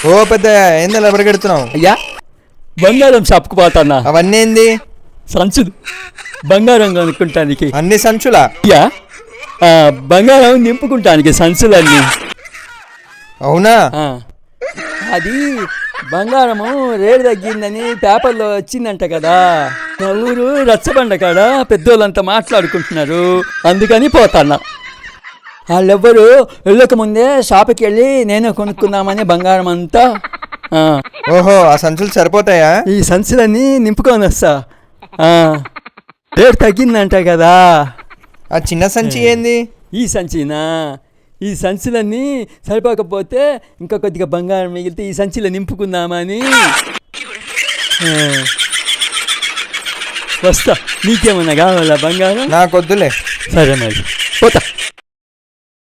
ఓ పెద్ద ఏంది ఎవరికెడుతున్నావు? అయ్యా బంగారం షాప్కి పోతానా. అవన్నీ ఏంది? సంచులు బంగారం కొనుక్కుంటానికి. అన్ని సంచులా? అయ్యా బంగారం నింపుకుంటానికి సంచులన్నీ. అవునా? అది బంగారము రేటు తగ్గిందని పేపర్లో వచ్చిందంట కదా. మా ఊరు రచ్చబండ కాడ పెద్దోళ్ళంతా మాట్లాడుకుంటున్నారు, అందుకని పోతాన్నా. వాళ్ళెవ్వరు వెళ్ళక ముందే షాప్కి వెళ్ళి నేనే కొనుక్కుందామని బంగారం అంతా. ఓహో, ఆ సంచులు సరిపోతాయా? ఈ సంచులన్నీ నింపుకొని వస్తా. రేటు తగ్గిందంట కదా. ఆ చిన్న సంచి ఏంది? ఈ సంచినా? ఈ సంచులన్నీ సరిపోకపోతే ఇంకా కొద్దిగా బంగారం మిగిలితే ఈ సంచిలో నింపుకుందామని వస్తా. నీకేమన్నా కావాలా బంగారం? నాకొద్దులే. సరే మరి పోతా.